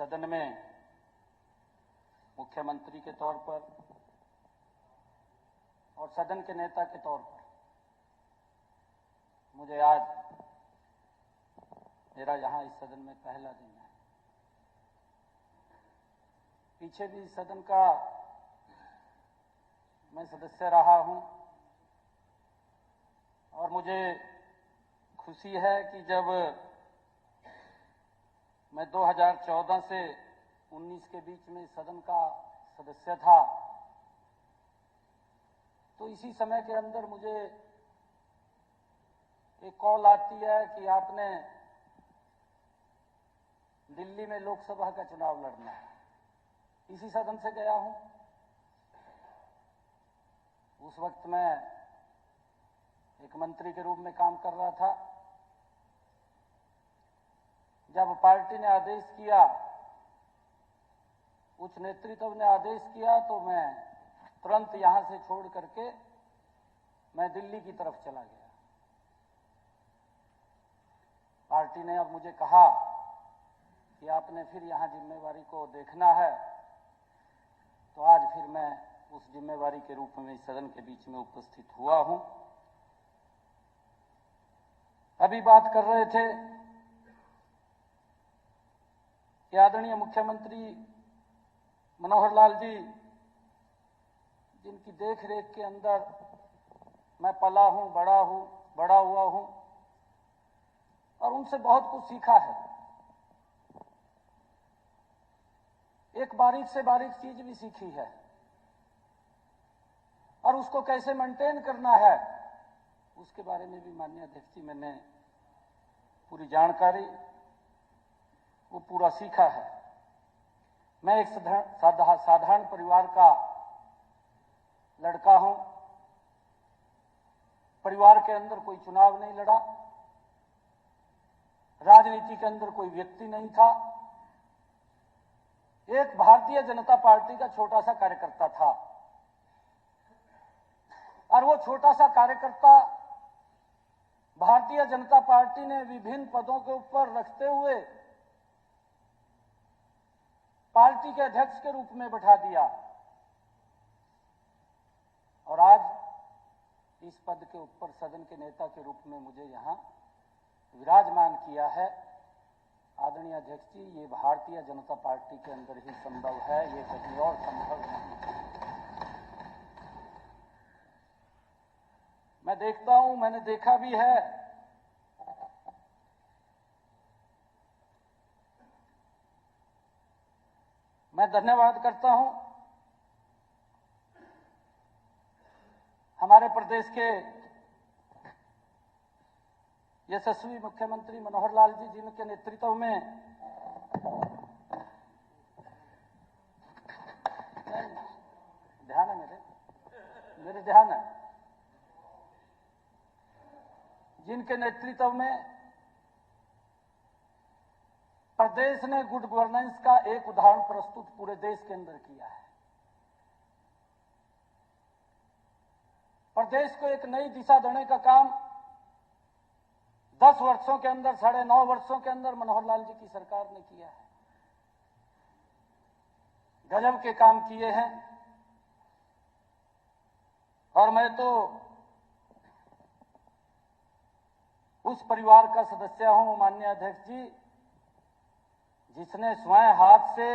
सदन में मुख्यमंत्री के तौर पर और सदन के नेता के तौर पर मुझे आज मेरा यहां इस सदन में पहला दिन है। पीछे भी सदन का मैं सदस्य रहा हूं और मुझे खुशी है कि जब मैं 2014 से 19 के बीच में सदन का सदस्य था तो इसी समय के अंदर मुझे एक कॉल आती है कि आपने दिल्ली में लोकसभा का चुनाव लड़ना है। इसी सदन से गया हूं। उस वक्त मैं एक मंत्री के रूप में काम कर रहा था। जब पार्टी ने आदेश किया, उच्च नेतृत्व ने आदेश किया तो मैं तुरंत यहां से छोड़ करके मैं दिल्ली की तरफ चला गया। पार्टी ने अब मुझे कहा कि आपने फिर यहां जिम्मेवारी को देखना है, तो आज फिर मैं उस जिम्मेवारी के रूप में इस सदन के बीच में उपस्थित हुआ हूं। अभी बात कर रहे थे कि आदरणीय मुख्यमंत्री मनोहर लाल जी, जिनकी देखरेख के अंदर मैं पला हूं, बड़ा हुआ हूं और उनसे बहुत कुछ सीखा है। एक बारीक से बारीक चीज भी सीखी है और उसको कैसे मेंटेन करना है उसके बारे में भी माननीय अध्यक्ष जी मैंने पूरी जानकारी वो पूरा सीखा है। मैं एक साधारण परिवार का लड़का हूं। परिवार के अंदर कोई चुनाव नहीं लड़ा, राजनीति के अंदर कोई व्यक्ति नहीं था। एक भारतीय जनता पार्टी का छोटा सा कार्यकर्ता था और वो छोटा सा कार्यकर्ता भारतीय जनता पार्टी ने विभिन्न पदों के ऊपर रखते हुए पार्टी के अध्यक्ष के रूप में बैठा दिया और आज इस पद के ऊपर सदन के नेता के रूप में मुझे यहां विराजमान किया है। आदरणीय अध्यक्ष जी, ये भारतीय जनता पार्टी के अंदर ही संभव है, ये कहीं और संभव नहीं। मैं देखता हूं, मैंने देखा भी है मैं धन्यवाद करता हूं हमारे प्रदेश के यशस्वी मुख्यमंत्री मनोहर लाल जी, जिनके नेतृत्व में ध्यान है मेरे ध्यान है, जिनके नेतृत्व में प्रदेश ने गुड गवर्नेंस का एक उदाहरण प्रस्तुत पूरे देश के अंदर किया है। प्रदेश को एक नई दिशा देने का काम 10 वर्षों के अंदर, 9.5 वर्षों के अंदर मनोहर लाल जी की सरकार ने किया है। गजब के काम किए हैं और मैं तो उस परिवार का सदस्य हूं माननीय अध्यक्ष जी, जिसने स्वयं हाथ से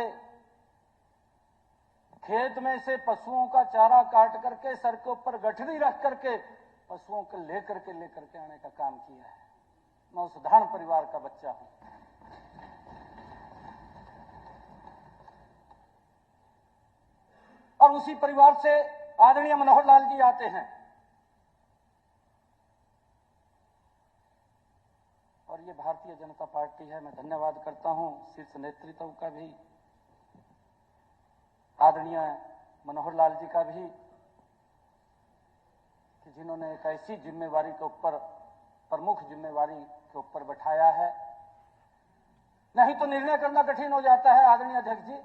खेत में से पशुओं का चारा काट करके सर के ऊपर गठरी रख करके पशुओं को लेकर के आने का काम किया है। मैं उस साधारण परिवार का बच्चा हूं और उसी परिवार से आदरणीय मनोहर लाल जी आते हैं और ये भारतीय जनता पार्टी है। मैं धन्यवाद करता हूं शीर्ष नेतृत्व का भी, आदरणीय मनोहर लाल जी का भी, कि जिन्होंने एक ऐसी जिम्मेवारी के ऊपर, प्रमुख जिम्मेवारी के ऊपर बैठाया है। नहीं तो निर्णय करना कठिन हो जाता है आदरणीय अध्यक्ष जी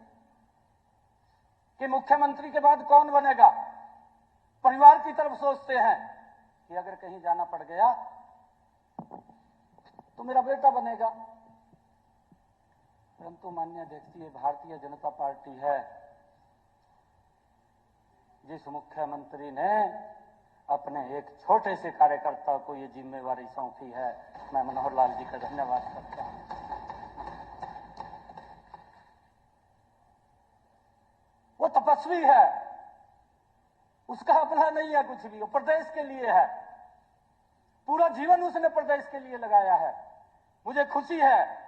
कि मुख्यमंत्री के बाद कौन बनेगा। परिवार की तरफ सोचते हैं कि अगर कहीं जाना पड़ गया तो मेरा बेटा बनेगा, परंतु माननीय अध्यक्ष जी, भारतीय जनता पार्टी है। जिस मुख्यमंत्री ने अपने एक छोटे से कार्यकर्ता को ये जिम्मेवारी सौंपी है, मैं मनोहर लाल जी का धन्यवाद करता हूं। वो तपस्वी है, उसका अपना नहीं है कुछ भी, वो प्रदेश के लिए है। पूरा जीवन उसने प्रदेश के लिए लगाया है। मुझे खुशी है,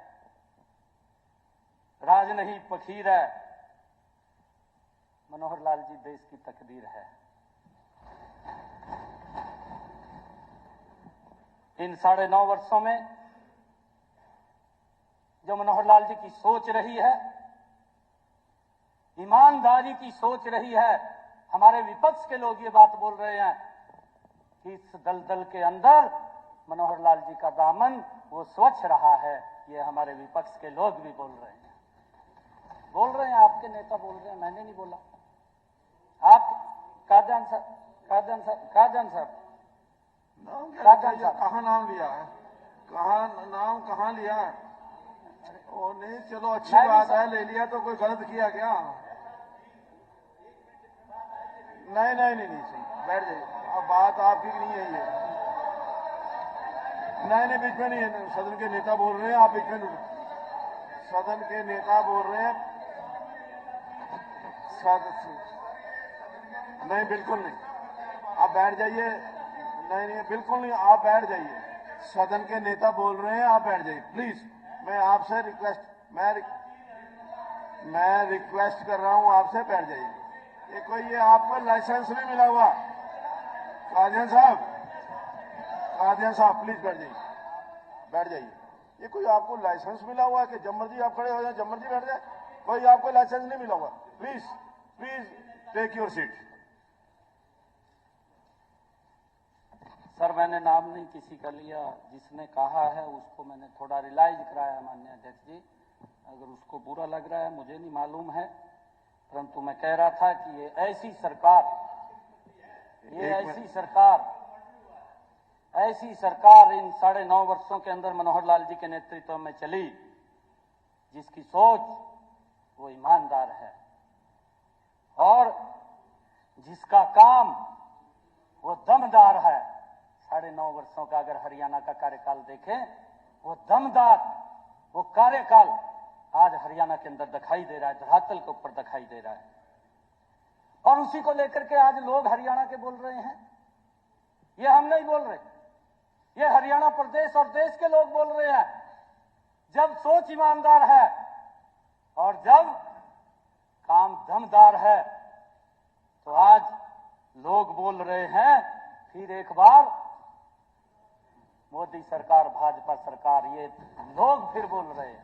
राज नहीं फकीर है, मनोहर लाल जी देश की तकदीर है। इन 9.5 वर्षों में जो मनोहर लाल जी की सोच रही है, ईमानदारी की सोच रही है। हमारे विपक्ष के लोग ये बात बोल रहे हैं कि इस दलदल के अंदर मनोहर लाल जी का दामन वो स्वच्छ रहा है। ये हमारे विपक्ष के लोग भी बोल रहे हैं, आपके नेता बोल रहे हैं, मैंने नहीं बोला। आप कादयान साहब कहाँ नाम लिया है, कहाँ लिया है? ओ नहीं, चलो अच्छी बात है, ले लिया तो कोई गलत किया क्या? नहीं, बैठ जाइए। अब बात आपकी नहीं है ये। नहीं, बीच में नहीं है। सदन के नेता बोल रहे हैं, आप बीच में सदन के नेता बोल रहे हैं। नहीं, बिल्कुल नहीं, आप बैठ जाइए। नहीं, बिल्कुल नहीं, आप बैठ जाइए। सदन के नेता बोल रहे हैं, आप बैठ जाइए प्लीज। मैं आपसे मैं रिक्वेस्ट कर रहा हूं आपसे, बैठ जाइए। ये कोई ये आपको लाइसेंस नहीं मिला हुआ। कादियान साहब प्लीज बैठ जाइए। ये कोई आपको लाइसेंस मिला हुआ है कि जब मर्जी आप खड़े हो जाए, जब मर्जी बैठ जाए? कोई आपको लाइसेंस नहीं मिला हुआ। Please take your seat. Sir, मैंने नाम नहीं किसी का लिया, जिसने कहा है उसको मैंने थोड़ा रियलाइज कराया माननीय अध्यक्ष जी। अगर उसको बुरा लग रहा है मुझे नहीं मालूम है, परंतु मैं कह रहा था कि ये ऐसी सरकार इन 9.5 वर्षों के अंदर मनोहर लाल जी के नेतृत्व में चली, जिसकी सोच वो ईमानदार है और जिसका काम वो दमदार है। 9.5 वर्षों का अगर हरियाणा का कार्यकाल देखें, वो दमदार, वो कार्यकाल आज हरियाणा के अंदर दिखाई दे रहा है, धरातल के ऊपर दिखाई दे रहा है। और उसी को लेकर के आज लोग हरियाणा के बोल रहे हैं। ये हम नहीं बोल रहे, ये हरियाणा प्रदेश और देश के लोग बोल रहे हैं। जब सोच ईमानदार है और जब काम दमदार है, तो आज लोग बोल रहे हैं फिर एक बार मोदी सरकार, भाजपा सरकार, ये लोग फिर बोल रहे हैं।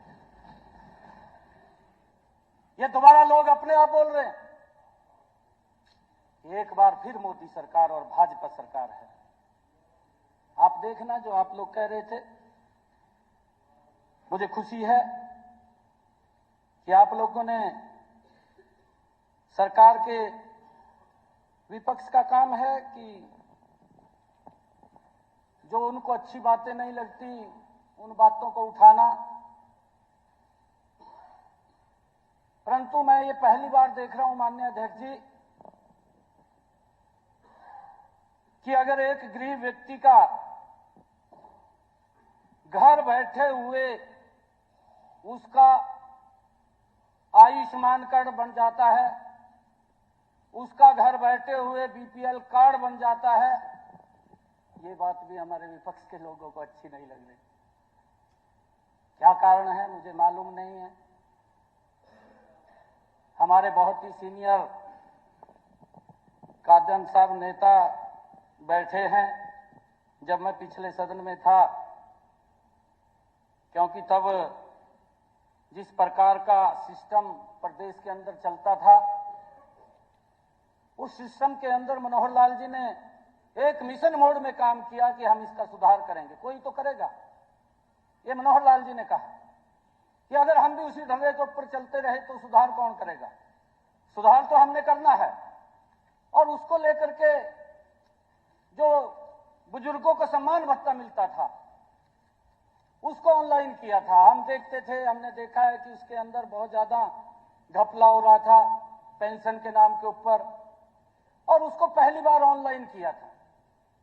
ये दोबारा लोग अपने आप बोल रहे हैं, एक बार फिर मोदी सरकार और भाजपा सरकार है। आप देखना, जो आप लोग कह रहे थे, मुझे खुशी है कि आप लोगों ने सरकार के विपक्ष का काम है कि जो उनको अच्छी बातें नहीं लगती उन बातों को उठाना। परंतु मैं ये पहली बार देख रहा हूं माननीय अध्यक्ष जी कि अगर एक गरीब व्यक्ति का घर बैठे हुए उसका आयुष्मान कार्ड बन जाता है, उसका घर बैठे हुए बीपीएल कार्ड बन जाता है, ये बात भी हमारे विपक्ष के लोगों को अच्छी नहीं लग रही। क्या कारण है मुझे मालूम नहीं है। हमारे बहुत ही सीनियर कादयान साहब नेता बैठे हैं, जब मैं पिछले सदन में था, क्योंकि तब जिस प्रकार का सिस्टम प्रदेश के अंदर चलता था, उस सिस्टम के अंदर मनोहर लाल जी ने एक मिशन मोड में काम किया कि हम इसका सुधार करेंगे, कोई तो करेगा। ये मनोहर लाल जी ने कहा कि अगर हम भी उसी ढंगे के ऊपर चलते रहे तो सुधार कौन करेगा। सुधार तो हमने करना है। और उसको लेकर के जो बुजुर्गों को सम्मान भत्ता मिलता था, उसको ऑनलाइन किया था। हम देखते थे, हमने देखा है कि उसके अंदर बहुत ज्यादा घपला हो रहा था पेंशन के नाम के ऊपर, और उसको पहली बार ऑनलाइन किया था।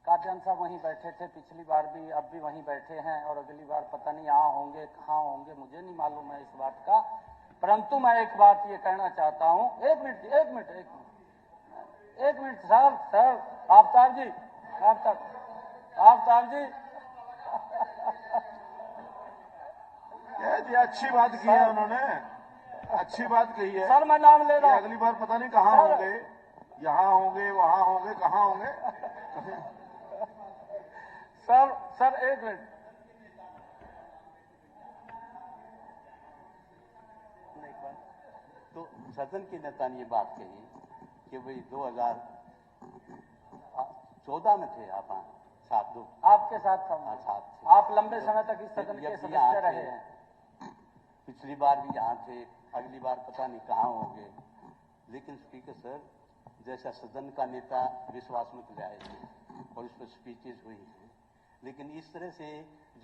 कादियान साहब वहीं बैठे थे पिछली बार भी, अब भी वहीं बैठे हैं, और अगली बार पता नहीं यहाँ होंगे कहाँ होंगे, मुझे नहीं मालूम है इस बात का। परंतु मैं एक बात ये कहना चाहता हूं, एक मिनट सर, आफ्ताब जी, ये अच्छी बात की है उन्होंने, अच्छी बात कही है सर। मैं नाम ले रहा हूं, अगली बार पता नहीं कहाँ होंगे, यहाँ होंगे, वहां होंगे, कहाँ होंगे। सर एक मिनट, तो सदन के नेता ने ये बात कही कि भाई 2014 में थे आप, साथ दो आपके साथ था, साथ थे। आप लंबे समय तक इस सदन के सदस्य रहे हैं। पिछली बार भी यहाँ थे, अगली बार पता नहीं कहाँ होंगे। लेकिन स्पीकर सर, जैसा सदन का नेता विश्वास मत ले आए थे और इस पर स्पीचेस हुई हैं, लेकिन इस तरह से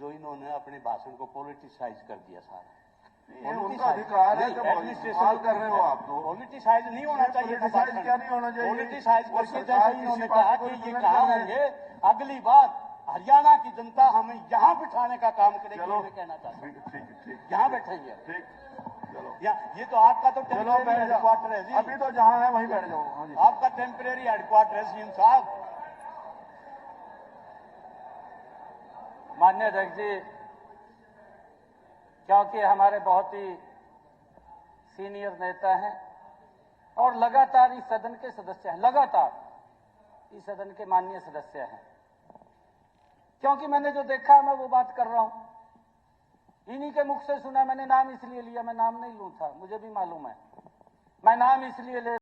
जो इन्होंने अपने भाषण को पॉलिटिसाइज कर दिया सारा। उनका अधिकार है, जब इस्तेमाल कर रहे हो आप तो पॉलिटिसाइज नहीं होना चाहिए। पॉलिटिसाइज क्या नहीं होना चाहिए? पॉलिटिसाइज करके जैसे इन्होंने कहा कि ये कहाँ होंगे, अगली बार हरियाणा की जनता हमें यहाँ बिठाने का काम करेगी, मैं कहना चाहता हूँ। ठीक, यहाँ बैठेंगे, ठीक, चलो। ये तो आपका तो टेम्परेरी हेडक्वार्टर है जी, अभी तो जहाँ है वहीं बैठ जाओ। हाँ जी, आपका टेम्परेरी हेडक्वार्टर है सीएम साहब। माननीय अध्यक्ष जी, क्योंकि हमारे बहुत ही सीनियर नेता हैं और लगातार इस सदन के सदस्य हैं, लगातार इस सदन के माननीय सदस्य हैं, क्योंकि मैंने जो देखा मैं वो बात कर रहा हूं, इन्हीं के मुख से सुना। मैंने नाम इसलिए लिया, मैं नाम नहीं लूं था, मुझे भी मालूम है, मैं नाम इसलिए ले